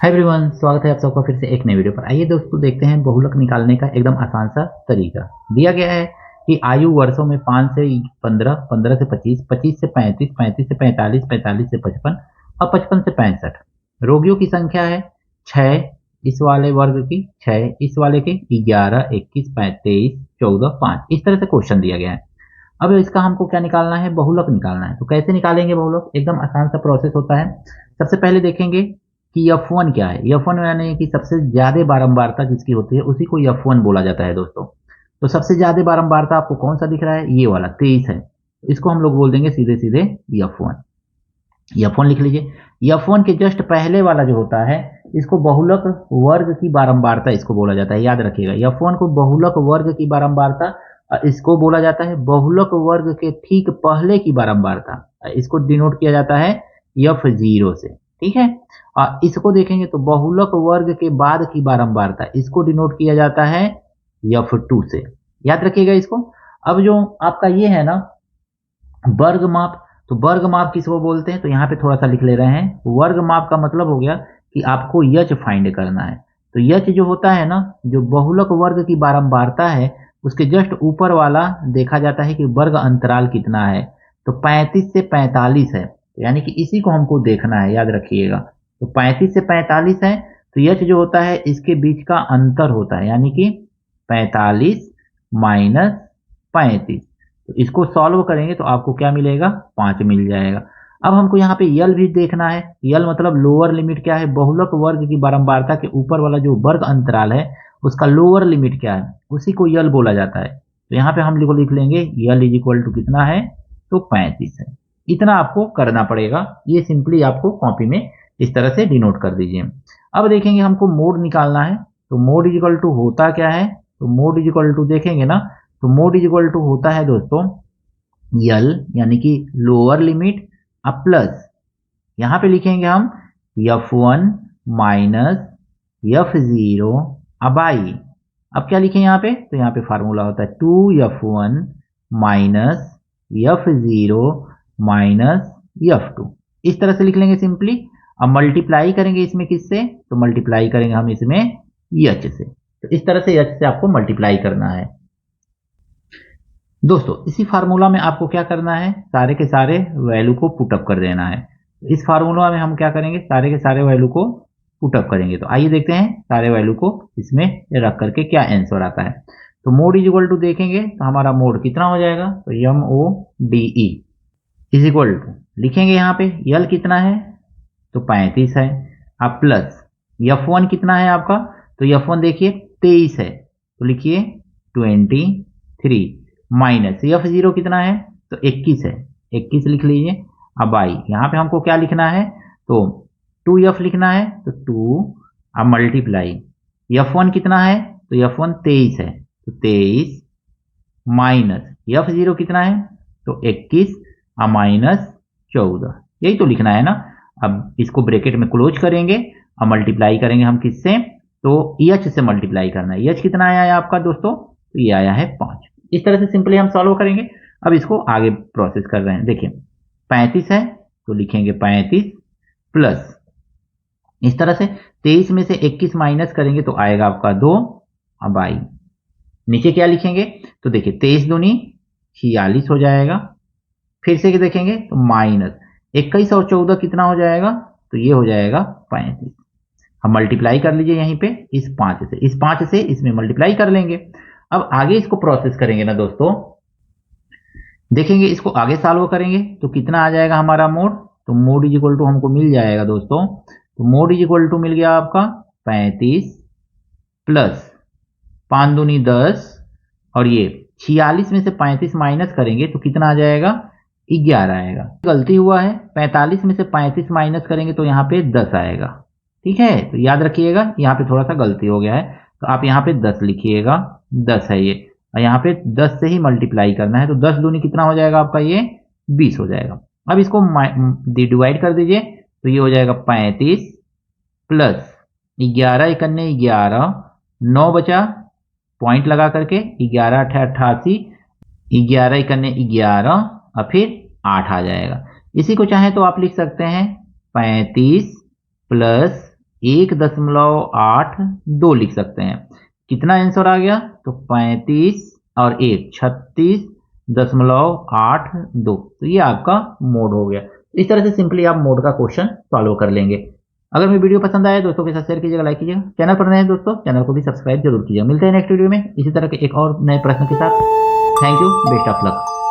Hi everyone, स्वागत है आप सबका फिर से एक नई वीडियो पर। आइए दोस्तों देखते हैं बहुलक निकालने का एकदम आसान सा तरीका। दिया गया है कि आयु वर्षों में 5 से 15, 15 से 25, 25 से 35, 35 से 45, 45 से 55 और 55 से 65। रोगियों की संख्या है 6 इस वाले वर्ग की, 6 इस वाले की, 11, 21, 23, 14, 5। इस तरह से क्वेश्चन दिया गया है। अब इसका हमको क्या निकालना है? बहुलक निकालना है। तो कैसे निकालेंगे बहुलक? एकदम आसान सा प्रोसेस होता है। सबसे पहले देखेंगे कि F1 क्या है। F1 यानी कि सबसे ज्यादा बारंबारता जिसकी होती है उसी को F1 बोला जाता है दोस्तों। तो सबसे ज्यादा बारंबारता आपको कौन सा दिख रहा है? ये वाला 23 है। इसको हम लोग बोल देंगे सीधे सीधे F1। F1 लिख लीजिए। F1 के जस्ट पहले वाला जो होता है इसको बहुलक वर्ग की बारंबारता इसको बोला जाता है। याद रखिएगा, F1 को बहुलक वर्ग की बारंबारता इसको बोला जाता है। बहुलक वर्ग के ठीक पहले की बारंबारता इसको डिनोट किया जाता है F0 से। ठीक है। इसको देखेंगे तो बहुलक वर्ग के बाद की बारंबारता इसको डिनोट किया जाता है F2 से। याद रखिएगा इसको। अब जो आपका ये है ना वर्ग माप, तो वर्ग माप किसको बोलते हैं? तो यहाँ पे थोड़ा सा लिख ले रहे हैं। वर्ग माप का मतलब हो गया कि आपको यच फाइंड करना है। तो यच जो होता है ना, जो बहुलक वर्ग की बारंबारता है उसके जस्ट ऊपर वाला देखा जाता है कि वर्ग अंतराल कितना है। तो 35 से 45 है, यानी कि इसी को हमको देखना है। याद रखिएगा, तो 35 से 45 है। तो यच जो होता है इसके बीच का अंतर होता है, यानी कि 45 माइनस 35। तो इसको सॉल्व करेंगे तो आपको क्या मिलेगा? 5 मिल जाएगा। अब हमको यहाँ पे यल भी देखना है। यल मतलब लोअर लिमिट क्या है? बहुलक वर्ग की बारंबारता के ऊपर वाला जो वर्ग अंतराल है उसका लोअर लिमिट क्या है, उसी को यल बोला जाता है। तो यहाँ पे हम लिख लेंगे यल इज इक्वल टू कितना है? तो 35 है। इतना आपको करना पड़ेगा। ये सिंपली आपको कॉपी में इस तरह से डिनोट कर दीजिए। अब देखेंगे हमको मोड निकालना है। तो मोड इज इक्वल टू होता क्या है? तो मोड इज इक्वल टू देखेंगे ना, तो मोड इज इक्वल टू होता है दोस्तों यल, यानी कि लोअर लिमिट अब प्लस यहां पे लिखेंगे हम F1 माइनस F0 अब आई। अब क्या लिखें यहाँ पे? तो यहाँ पे फार्मूला होता है 2F1 minus F0 minus F2। इस तरह से लिख लेंगे सिंपली। अब मल्टीप्लाई करेंगे इसमें किससे? तो मल्टीप्लाई करेंगे हम इसमें H से। तो इस तरह से H से आपको मल्टीप्लाई करना है दोस्तों। इसी फार्मूला में आपको क्या करना है? सारे के सारे वैल्यू को पुटअप कर देना है। इस फार्मूला में हम क्या करेंगे? सारे के सारे वैल्यू को पुटअप करेंगे। तो आइए देखते हैं सारे वैल्यू को इसमें रख करके क्या आंसर आता है। तो मोड इज इक्वल टू देखेंगे तो हमारा मोड कितना हो जाएगा? तो MODE इज इक्वल टू लिखेंगे यहाँ पे यल कितना है? तो 35 है। अब प्लस F1 कितना है आपका? तो F1 देखिए 23 है, तो लिखिए 23 माइनस F0 कितना है? तो 21 है, 21 लिख लीजिए। अब आई यहाँ पे हमको क्या लिखना है? तो 2F लिखना है, तो 2 अब मल्टीप्लाई F1 कितना है? तो F1 23 है, तो 23 माइनस F0 कितना है? तो 21 अब माइनस 14। यही तो लिखना है ना। अब इसको ब्रैकेट में क्लोज करेंगे और मल्टीप्लाई करेंगे हम किससे? तो H से मल्टीप्लाई करना है। H कितना आया है आपका दोस्तों? तो ये आया है 5। इस तरह से सिंपली हम सॉल्व करेंगे। अब इसको आगे प्रोसेस कर रहे हैं। देखिए 35 है तो लिखेंगे 35 प्लस इस तरह से 23 में से 21 माइनस करेंगे तो आएगा आपका 2। अब आई नीचे क्या लिखेंगे? तो देखिए 23 दूनी 46 हो जाएगा। फिर से देखेंगे तो माइनस 21 और 14 कितना हो जाएगा? तो ये हो जाएगा 35। हम मल्टीप्लाई कर लीजिए यहीं पे इस 5 से, इस 5 से इसमें मल्टीप्लाई कर लेंगे। अब आगे इसको प्रोसेस करेंगे ना दोस्तों, देखेंगे इसको आगे सॉल्व करेंगे तो कितना आ जाएगा हमारा मोड? तो मोड इज इक्वल टू हमको मिल जाएगा दोस्तों। तो मोड इज इक्वल टू मिल गया आपका 35 प्लस 5 दूनी 10 और ये 46 में से 35 माइनस करेंगे तो कितना आ जाएगा? 11 आएगा। गलती हुआ है, 45 में से 35 माइनस करेंगे तो यहाँ पे 10 आएगा। ठीक है, तो याद रखिएगा यहाँ पे थोड़ा सा गलती हो गया है, तो आप यहाँ पे 10 लिखिएगा। 10 है ये, और यहाँ पे 10 से ही मल्टीप्लाई करना है। तो 10 दूनी कितना हो जाएगा आपका? ये 20 हो जाएगा। अब इसको डिवाइड कर दीजिए तो ये हो जाएगा 35 प्लस 11 इकन्ने 11, 9 बचा पॉइंट लगा करके 11 88, 11 इकन्ने 11 और फिर 8 आ जाएगा। इसी को चाहे तो आप लिख सकते हैं 35 प्लस 1.82 लिख सकते हैं। कितना आंसर आ गया? तो 35 और 1 36.82। तो ये आपका मोड हो गया। इस तरह से सिंपली आप मोड का क्वेश्चन सॉल्व कर लेंगे। अगर मेरी वीडियो पसंद आए दोस्तों के साथ शेयर कीजिएगा, लाइक कीजिएगा। चैनल पर नए हैं दोस्तों, चैनल को भी सब्सक्राइब जरूर कीजिएगा। मिलते हैं नेक्स्ट वीडियो में इसी तरह के एक और नए प्रश्न के साथ। Thank you, best of luck.